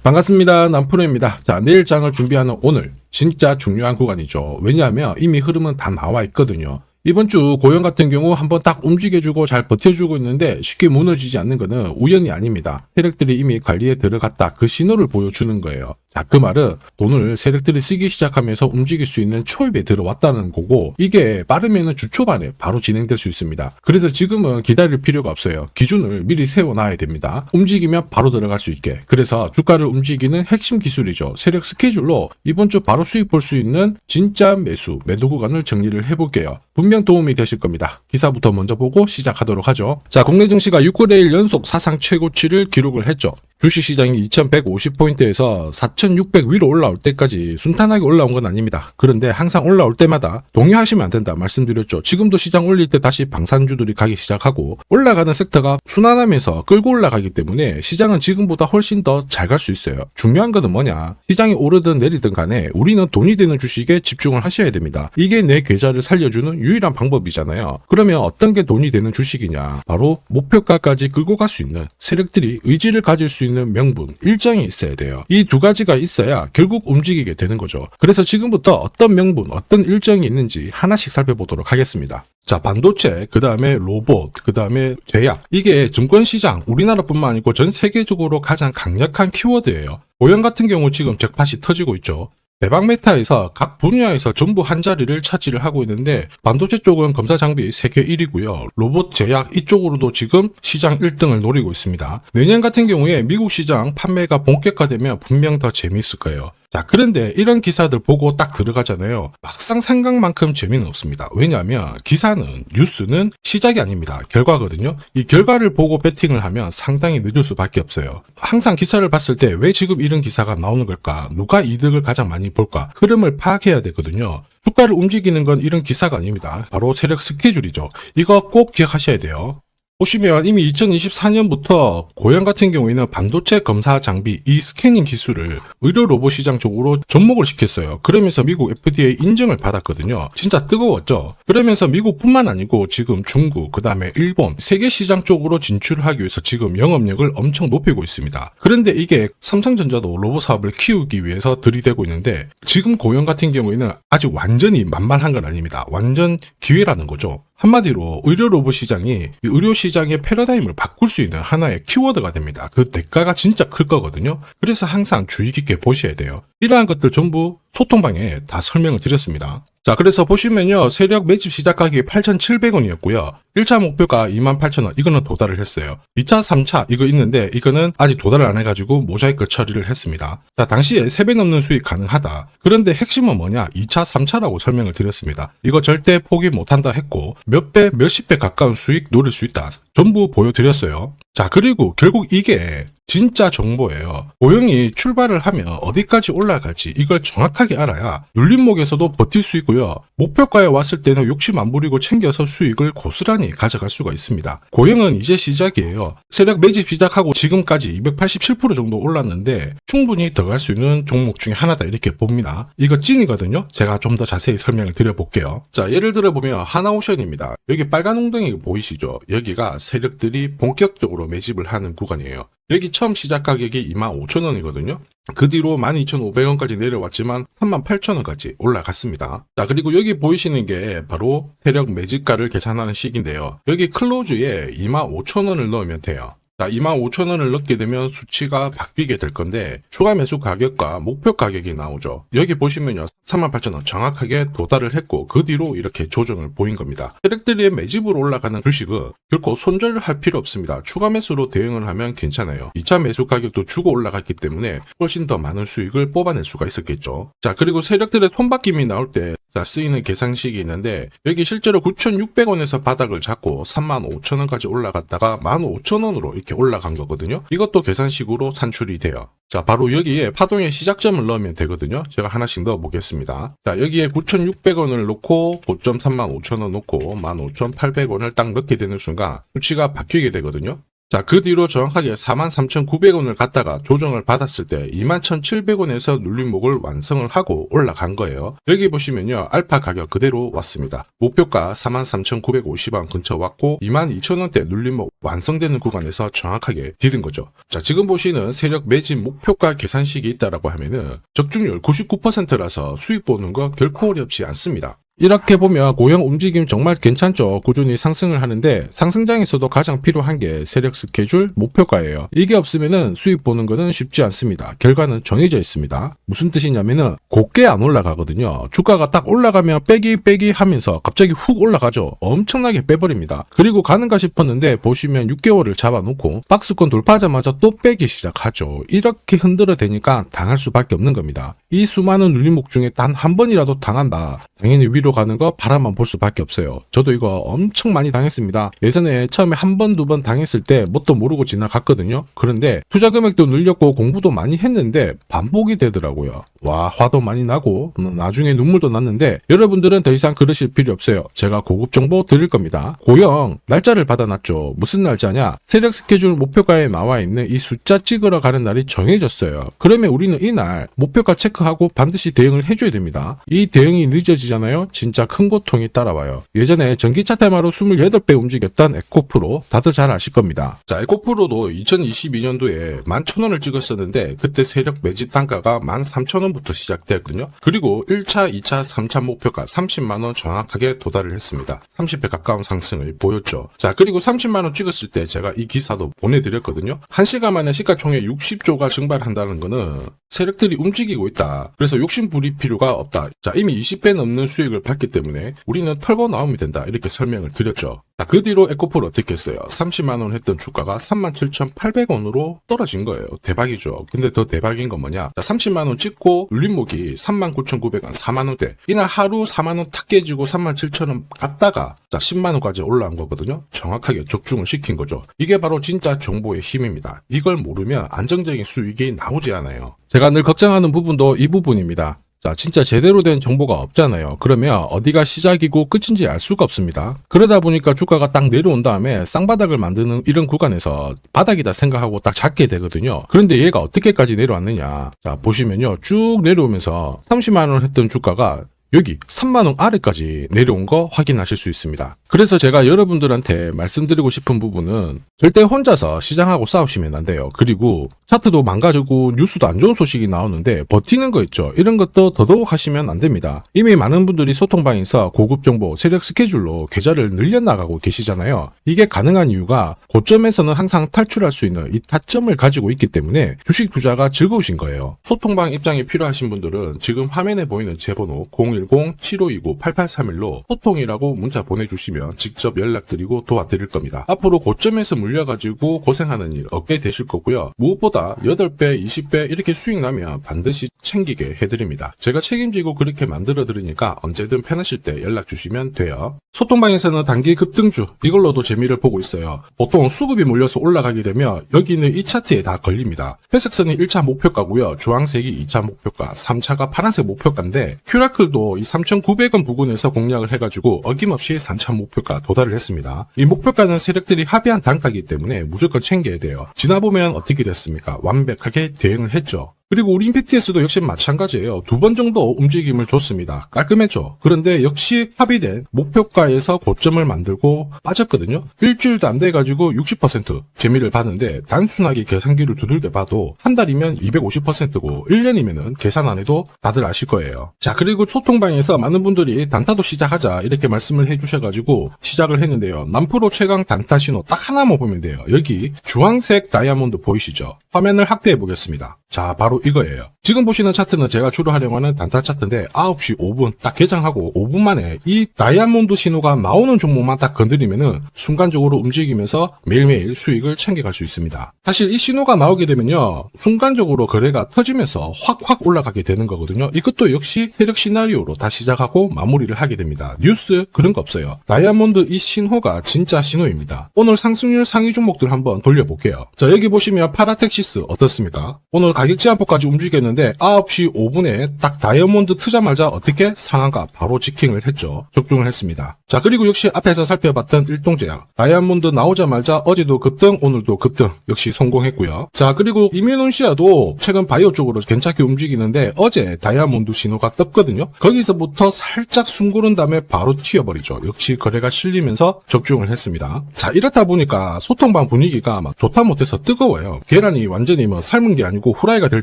반갑습니다. 남프로입니다. 자, 내일장을 준비하는 오늘 진짜 중요한 구간이죠. 왜냐하면 이미 흐름은 다 나와 있거든요. 이번 주 고영 같은 경우 한번 딱 움직여주고 잘 버텨주고 있는데 쉽게 무너지지 않는 것은 우연이 아닙니다. 세력들이 이미 관리에 들어갔다, 그 신호를 보여주는 거예요. 자, 그 말은 돈을 세력들이 쓰기 시작하면서 움직일 수 있는 초입에 들어왔다는 거고, 이게 빠르면 주 초반에 바로 진행될 수 있습니다. 그래서 지금은 기다릴 필요가 없어요. 기준을 미리 세워놔야 됩니다. 움직이면 바로 들어갈 수 있게. 그래서 주가를 움직이는 핵심 기술이죠. 세력 스케줄로 이번 주 바로 수익 볼 수 있는 진짜 매도 구간을 정리를 해볼게요. 분명 도움이 되실 겁니다. 기사부터 먼저 보고 시작하도록 하죠. 자, 국내 증시가 6거래일 연속 사상 최고치를 기록을 했죠. 주식시장이 2150포인트에서 4600 위로 올라올 때까지 순탄하게 올라온 건 아닙니다. 그런데 항상 올라올 때마다 동의하시면 안 된다 말씀드렸죠. 지금도 시장 올릴 때 다시 방산주들이 가기 시작하고, 올라가는 섹터가 순환하면서 끌고 올라가기 때문에 시장은 지금보다 훨씬 더 잘 갈 수 있어요. 중요한 거는 뭐냐, 시장이 오르든 내리든 간에 우리는 돈이 되는 주식에 집중을 하셔야 됩니다. 이게 내 계좌를 살려주는 유일한 방법이잖아요. 그러면 어떤 게 돈이 되는 주식이냐, 바로 목표가까지 끌고 갈 수 있는 세력들이 의지를 가질 수 있는 명분, 일정이 있어야 돼요. 이 두 가지가 있어야 결국 움직이게 되는 거죠. 그래서 지금부터 어떤 명분, 어떤 일정이 있는지 하나씩 살펴보도록 하겠습니다. 자, 반도체, 그 다음에 로봇, 그 다음에 제약, 이게 증권시장, 우리나라뿐만 아니고 전 세계적으로 가장 강력한 키워드예요. 고영 같은 경우 지금 잭팟이 터지고 있죠. 대박 메타에서 각 분야에서 전부 한 자리를 차지를 하고 있는데, 반도체 쪽은 검사 장비 세계 1위고요. 로봇 제약 이쪽으로도 지금 시장 1등을 노리고 있습니다. 내년 같은 경우에 미국 시장 판매가 본격화되면 분명 더 재미있을 거예요. 자, 그런데 이런 기사들 보고 딱 들어가잖아요. 막상 생각만큼 재미는 없습니다. 왜냐하면 기사는, 뉴스는 시작이 아닙니다. 결과거든요. 이 결과를 보고 배팅을 하면 상당히 늦을 수밖에 없어요. 항상 기사를 봤을 때 왜 지금 이런 기사가 나오는 걸까? 누가 이득을 가장 많이 볼까? 흐름을 파악해야 되거든요. 주가를 움직이는 건 이런 기사가 아닙니다. 바로 세력 스케줄이죠. 이거 꼭 기억하셔야 돼요. 보시면 이미 2024년부터 고영 같은 경우에는 반도체 검사 장비, 이 스캐닝 기술을 의료 로봇 시장 쪽으로 접목을 시켰어요. 그러면서 미국 FDA 인증을 받았거든요. 진짜 뜨거웠죠. 그러면서 미국뿐만 아니고 지금 중국, 그 다음에 일본, 세계 시장 쪽으로 진출하기 위해서 지금 영업력을 엄청 높이고 있습니다. 그런데 이게 삼성전자도 로봇 사업을 키우기 위해서 들이대고 있는데, 지금 고영 같은 경우에는 아직 완전히 만만한 건 아닙니다. 완전 기회라는 거죠. 한마디로 의료 로봇 시장이 의료 시장의 패러다임을 바꿀 수 있는 하나의 키워드가 됩니다. 그 대가가 진짜 클 거거든요. 그래서 항상 주의 깊게 보셔야 돼요. 이러한 것들 전부 소통방에 다 설명을 드렸습니다. 자, 그래서 보시면요, 세력 매집 시작 가격이 8,700원이었고요. 1차 목표가 28,000원, 이거는 도달을 했어요. 2차, 3차 이거 있는데 이거는 아직 도달을 안 해가지고 모자이크 처리를 했습니다. 자, 당시에 3배 넘는 수익 가능하다. 그런데 핵심은 뭐냐, 2차, 3차라고 설명을 드렸습니다. 이거 절대 포기 못한다 했고, 몇 배, 몇십 배 가까운 수익 노릴 수 있다. 전부 보여드렸어요. 자, 그리고 결국 이게 진짜 정보예요. 고영이 출발을 하면 어디까지 올라갈지 이걸 정확하게 알아야 눌림목에서도 버틸 수 있고요. 목표가에 왔을 때는 욕심 안 부리고 챙겨서 수익을 고스란히 가져갈 수가 있습니다. 고영은 이제 시작이에요. 세력 매집 시작하고 지금까지 287% 정도 올랐는데 충분히 더 갈 수 있는 종목 중에 하나다 이렇게 봅니다. 이거 찐이거든요. 제가 좀 더 자세히 설명을 드려볼게요. 자, 예를 들어 보면 하나오션입니다. 여기 빨간 웅덩이 보이시죠? 여기가 세력들이 본격적으로 매집을 하는 구간이에요. 여기 처음 시작 가격이 25,000원이거든요. 그 뒤로 12,500원까지 내려왔지만 38,000원까지 올라갔습니다. 자, 그리고 여기 보이시는 게 바로 세력 매집가를 계산하는 식인데요. 여기 클로즈에 25,000원을 넣으면 돼요. 자, 25,000원을 넣게 되면 수치가 바뀌게 될 건데, 추가 매수 가격과 목표 가격이 나오죠. 여기 보시면요, 38,000원 정확하게 도달을 했고, 그 뒤로 이렇게 조정을 보인 겁니다. 세력들이 매집으로 올라가는 주식은 결코 손절을 할 필요 없습니다. 추가 매수로 대응을 하면 괜찮아요. 2차 매수 가격도 주고 올라갔기 때문에 훨씬 더 많은 수익을 뽑아낼 수가 있었겠죠. 자, 그리고 세력들의 손바뀜이 나올 때 쓰이는 계산식이 있는데, 여기 실제로 9,600원에서 바닥을 잡고 35,000원까지 올라갔다가 15,000원으로 이렇게 올라간 거거든요. 이것도 계산식으로 산출이 돼요. 자, 바로 여기에 파동의 시작점을 넣으면 되거든요. 제가 하나씩 넣어 보겠습니다. 자, 여기에 9,600원을 넣고 고점 35,000원 넣고 15,800원을 딱 넣게 되는 순간 수치가 바뀌게 되거든요. 자, 그 뒤로 정확하게 43,900원을 갖다가 조정을 받았을 때 21,700원에서 눌림목을 완성을 하고 올라간 거예요. 여기 보시면요, 알파 가격 그대로 왔습니다. 목표가 43,950원 근처 왔고 22,000원대 눌림목 완성되는 구간에서 정확하게 디딘 거죠. 자, 지금 보시는 세력 매진 목표가 계산식이 있다라고 하면은 적중률 99%라서 수익 보는 거 결코 어렵지 않습니다. 이렇게 보면 고형 움직임 정말 괜찮죠. 꾸준히 상승을 하는데 상승장에서도 가장 필요한 게 세력 스케줄 목표가예요. 이게 없으면은 수익 보는 거는 쉽지 않습니다. 결과는 정해져 있습니다. 무슨 뜻이냐면은 곱게 안 올라가거든요. 주가가 딱 올라가면 빼기 하면서 갑자기 훅 올라가죠. 엄청나게 빼버립니다. 그리고 가는가 싶었는데 보시면 6개월을 잡아놓고 박스권 돌파하자마자 또 빼기 시작하죠. 이렇게 흔들어 대니까 당할 수밖에 없는 겁니다. 이 수많은 눌림목 중에 단 한 번이라도 당한다. 당연히 위로 가는 거 바라만 볼 수밖에 없어요. 저도 이거 엄청 많이 당했습니다. 예전에 처음에 한 번, 두 번 당했을 때 뭣도 모르고 지나갔거든요. 그런데 투자 금액도 늘렸고 공부도 많이 했는데 반복이 되더라고요. 와, 화도 많이 나고 나중에 눈물도 났는데 여러분들은 더 이상 그러실 필요 없어요. 제가 고급 정보 드릴 겁니다. 고형 날짜를 받아놨죠. 무슨 날짜냐? 세력 스케줄 목표가에 나와 있는 이 숫자 찍으러 가는 날이 정해졌어요. 그러면 우리는 이날 목표가 체크하고 반드시 대응을 해줘야 됩니다. 이 대응이 늦어지잖아요. 진짜 큰 고통이 따라와요. 예전에 전기차 테마로 28배 움직였던 에코프로 다들 잘 아실 겁니다. 자, 에코프로도 2022년도에 11,000원을 찍었었는데 그때 세력 매집 단가가 13,000원부터 시작됐거든요. 그리고 1차, 2차, 3차 목표가 30만원 정확하게 도달을 했습니다. 30배 가까운 상승을 보였죠. 자, 그리고 30만원 찍었을 때 제가 이 기사도 보내드렸거든요. 1시간 만에 시가총액 60조가 증발한다는 거는 세력들이 움직이고 있다. 그래서 욕심 부릴 필요가 없다. 자, 이미 20배 넘는 수익을 받기 때문에 우리는 털고 나오면 된다. 이렇게 설명을 드렸죠. 자, 그 뒤로 에코프로 어떻게 했어요? 30만원 했던 주가가 37,800원으로 떨어진 거예요. 대박이죠. 근데 더 대박인 건 뭐냐? 자, 30만원 찍고 눌림목이 39,900원, 4만원대. 이날 하루 4만원 탁 깨지고 37,000원 갔다가 자, 10만원까지 올라온 거거든요. 정확하게 적중을 시킨 거죠. 이게 바로 진짜 정보의 힘입니다. 이걸 모르면 안정적인 수익이 나오지 않아요. 제가 늘 걱정하는 부분도 이 부분입니다. 자, 진짜 제대로 된 정보가 없잖아요. 그러면 어디가 시작이고 끝인지 알 수가 없습니다. 그러다 보니까 주가가 딱 내려온 다음에 쌍바닥을 만드는 이런 구간에서 바닥이다 생각하고 딱 잡게 되거든요. 그런데 얘가 어떻게까지 내려왔느냐. 자, 보시면요. 쭉 내려오면서 30만원 했던 주가가 여기 3만원 아래까지 내려온 거 확인하실 수 있습니다. 그래서 제가 여러분들한테 말씀드리고 싶은 부분은 절대 혼자서 시장하고 싸우시면 안 돼요. 그리고 차트도 망가지고 뉴스도 안 좋은 소식이 나오는데 버티는 거 있죠. 이런 것도 더더욱 하시면 안 됩니다. 이미 많은 분들이 소통방에서 고급 정보, 세력 스케줄로 계좌를 늘려나가고 계시잖아요. 이게 가능한 이유가 고점에서는 항상 탈출할 수 있는 이 타점을 가지고 있기 때문에 주식 투자가 즐거우신 거예요. 소통방 입장이 필요하신 분들은 지금 화면에 보이는 제 번호 010-7529-8831로 소통이라고 문자 보내주시면 직접 연락드리고 도와드릴 겁니다. 앞으로 고점에서 물려가지고 고생하는 일 없게 되실 거고요. 무엇보다 8배, 20배 이렇게 수익 나면 반드시 챙기게 해드립니다. 제가 책임지고 그렇게 만들어 드리니까 언제든 편하실 때 연락 주시면 돼요. 소통방에서는 단기 급등주 이걸로도 재미를 보고 있어요. 보통 수급이 몰려서 올라가게 되면 여기는 이 차트에 다 걸립니다. 회색선이 1차 목표가고요. 주황색이 2차 목표가, 3차가 파란색 목표가인데 큐라클도 이 3,900원 부근에서 공략을 해가지고 어김없이 3차 목표가 도달을 했습니다. 이 목표가는 세력들이 합의한 단가이기 때문에 무조건 챙겨야 돼요. 지나보면 어떻게 됐습니까? 완벽하게 대응을 했죠. 그리고 우리 임팩트에서도 역시 마찬가지예요. 2번 정도 움직임을 줬습니다. 깔끔했죠. 그런데 역시 합의된 목표가에서 고점을 만들고 빠졌거든요. 일주일도 안 돼가지고 60% 재미를 봤는데 단순하게 계산기를 두들겨 봐도 한 달이면 250%고 1년이면은 계산 안 해도 다들 아실 거예요. 자, 그리고 소통방에서 많은 분들이 단타도 시작하자 이렇게 말씀을 해주셔가지고 시작을 했는데요. 남프로 최강 단타 신호 딱 하나만 보면 돼요. 여기 주황색 다이아몬드 보이시죠? 화면을 확대해 보겠습니다. 자, 바로 이거예요. 지금 보시는 차트는 제가 주로 활용하는 단타 차트인데 9시 5분 딱 개장하고 5분 만에 이 다이아몬드 신호가 나오는 종목만 딱 건드리면은 순간적으로 움직이면서 매일매일 수익을 챙겨갈 수 있습니다. 사실 이 신호가 나오게 되면요. 순간적으로 거래가 터지면서 확 올라가게 되는 거거든요. 이것도 역시 세력 시나리오로 다 시작하고 마무리를 하게 됩니다. 뉴스 그런 거 없어요. 다이아몬드 이 신호가 진짜 신호입니다. 오늘 상승률 상위 종목들 한번 돌려볼게요. 자, 여기 보시면 파라텍시스 어떻습니까? 오늘 가격 제한폭까지 움직였는데 9시 5분에 딱 다이아몬드 트자마자 어떻게 상한가 바로 지킹을 했죠. 적중을 했습니다. 자, 그리고 역시 앞에서 살펴봤던 일동제약. 다이아몬드 나오자마자 어제도 급등, 오늘도 급등. 역시 성공했고요. 자, 그리고 이뮤논시아도 최근 바이오 쪽으로 괜찮게 움직이는데 어제 다이아몬드 신호가 떴거든요. 거기서부터 살짝 숨 고른 다음에 바로 튀어버리죠. 역시 거래가 실리면서 적중을 했습니다. 자, 이렇다 보니까 소통방 분위기가 막 좋다 못해서 뜨거워요. 계란이 완전히 뭐 삶은 게 아니고 후라이가 될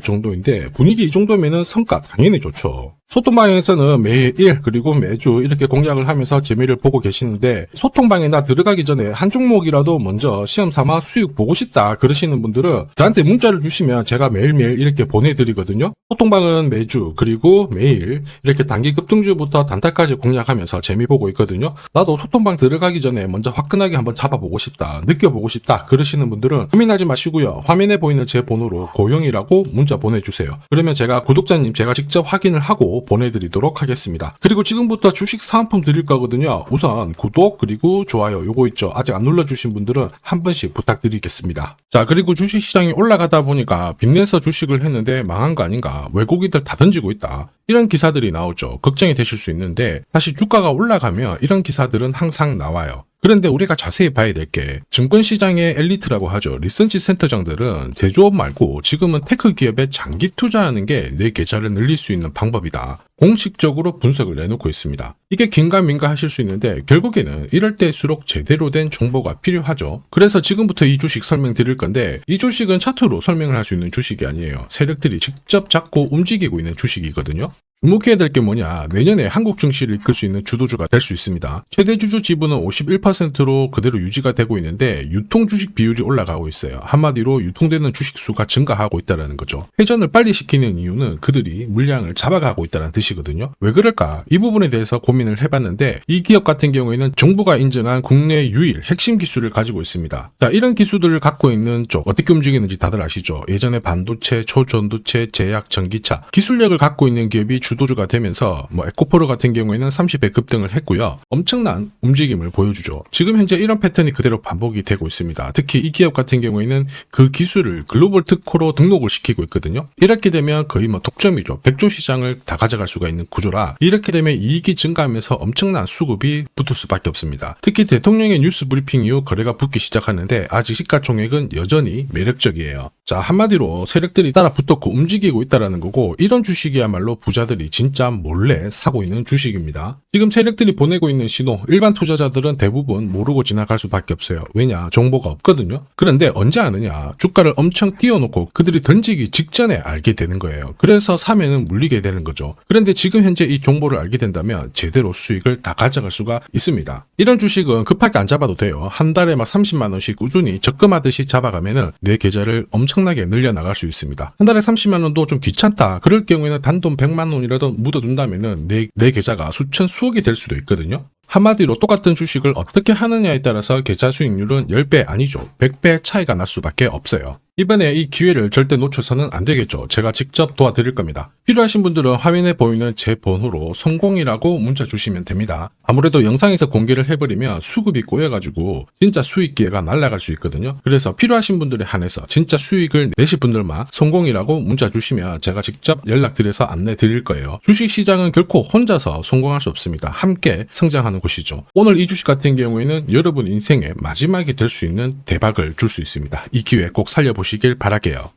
정도인데 분위기 이 정도면은 성과 당연히 좋죠. 소통방에서는 매일 그리고 매주 이렇게 공략을 하면서 재미를 보고 계시는데 소통방에 나 들어가기 전에 한 종목이라도 먼저 시험 삼아 수익 보고 싶다 그러시는 분들은 저한테 문자를 주시면 제가 매일매일 이렇게 보내드리거든요. 소통방은 매주 그리고 매일 이렇게 단기 급등주부터 단타까지 공략하면서 재미 보고 있거든요. 나도 소통방 들어가기 전에 먼저 화끈하게 한번 잡아보고 싶다 느껴보고 싶다 그러시는 분들은 고민하지 마시고요. 화면에 보이는 제 번호로 고영이라고 문자 보내주세요. 그러면 제가 구독자님 제가 직접 확인을 하고 보내드리도록 하겠습니다. 그리고 지금부터 주식 사은품 드릴 거거든요. 우선 구독 그리고 좋아요 요거 있죠. 아직 안 눌러주신 분들은 한 번씩 부탁드리겠습니다. 자, 그리고 주식시장이 올라가다 보니까 빚내서 주식을 했는데 망한 거 아닌가, 외국인들 다 던지고 있다, 이런 기사들이 나오죠. 걱정이 되실 수 있는데 사실 주가가 올라가면 이런 기사들은 항상 나와요. 그런데 우리가 자세히 봐야 될 게 증권시장의 엘리트라고 하죠. 리서치 센터장들은 제조업 말고 지금은 테크 기업에 장기 투자하는 게 내 계좌를 늘릴 수 있는 방법이다. 공식적으로 분석을 내놓고 있습니다. 이게 긴가민가 하실 수 있는데 결국에는 이럴 때일수록 제대로 된 정보가 필요하죠. 그래서 지금부터 이 주식 설명드릴 건데 이 주식은 차트로 설명을 할 수 있는 주식이 아니에요. 세력들이 직접 잡고 움직이고 있는 주식이거든요. 주목해야 될 게 뭐냐, 내년에 한국 증시를 이끌 수 있는 주도주가 될 수 있습니다. 최대 주주 지분은 51%로 그대로 유지가 되고 있는데 유통 주식 비율이 올라가고 있어요. 한마디로 유통되는 주식 수가 증가하고 있다는 거죠. 회전을 빨리 시키는 이유는 그들이 물량을 잡아가고 있다는 뜻이거든요. 왜 그럴까? 이 부분에 대해서 고민을 해봤는데 이 기업 같은 경우에는 정부가 인정한 국내 유일 핵심 기술을 가지고 있습니다. 자, 이런 기술들을 갖고 있는 쪽 어떻게 움직이는지 다들 아시죠? 예전에 반도체, 초전도체, 제약, 전기차 기술력을 갖고 있는 기업이 주도주가 되면서 에코프로 같은 경우에는 30배 급등을 했고요. 엄청난 움직임을 보여주죠. 지금 현재 이런 패턴이 그대로 반복이 되고 있습니다. 특히 이 기업 같은 경우에는 그 기술을 글로벌 특허로 등록을 시키고 있거든요. 이렇게 되면 거의 독점이죠. 100조 시장을 다 가져갈 수가 있는 구조라 이렇게 되면 이익이 증가하면서 엄청난 수급이 붙을 수밖에 없습니다. 특히 대통령의 뉴스 브리핑 이후 거래가 붙기 시작하는데 아직 시가총액은 여전히 매력적이에요. 자, 한마디로 세력들이 따라 붙었고 움직이고 있다는 거고 이런 주식이야말로 부자들이 진짜 몰래 사고 있는 주식입니다. 지금 세력들이 보내고 있는 신호 일반 투자자들은 대부분 모르고 지나갈 수밖에 없어요. 왜냐? 정보가 없거든요. 그런데 언제 아느냐? 주가를 엄청 띄워놓고 그들이 던지기 직전에 알게 되는 거예요. 그래서 사면은 물리게 되는 거죠. 그런데 지금 현재 이 정보를 알게 된다면 제대로 수익을 다 가져갈 수가 있습니다. 이런 주식은 급하게 안 잡아도 돼요. 한 달에 30만 원씩 꾸준히 적금하듯이 잡아가면은 내 계좌를 엄청나게 늘려나갈 수 있습니다. 한 달에 30만 원도 좀 귀찮다. 그럴 경우에는 단돈 100만 원이라도 묻어둔다면은 내 계좌가 수천 수억이 될 수도 있거든요. 한마디로 똑같은 주식을 어떻게 하느냐에 따라서 계좌 수익률은 10배 아니죠. 100배 차이가 날 수밖에 없어요. 이번에 이 기회를 절대 놓쳐서는 안 되겠죠. 제가 직접 도와드릴 겁니다. 필요하신 분들은 화면에 보이는 제 번호로 성공이라고 문자 주시면 됩니다. 아무래도 영상에서 공개를 해버리면 수급이 꼬여가지고 진짜 수익 기회가 날아갈 수 있거든요. 그래서 필요하신 분들에 한해서 진짜 수익을 내실 분들만 성공이라고 문자 주시면 제가 직접 연락드려서 안내 드릴 거예요. 주식시장은 결코 혼자서 성공할 수 없습니다. 함께 성장하는 곳이죠. 오늘 이 주식 같은 경우에는 여러분 인생의 마지막이 될 수 있는 대박을 줄 수 있습니다. 이 기회 꼭 살려보시길 바랄게요.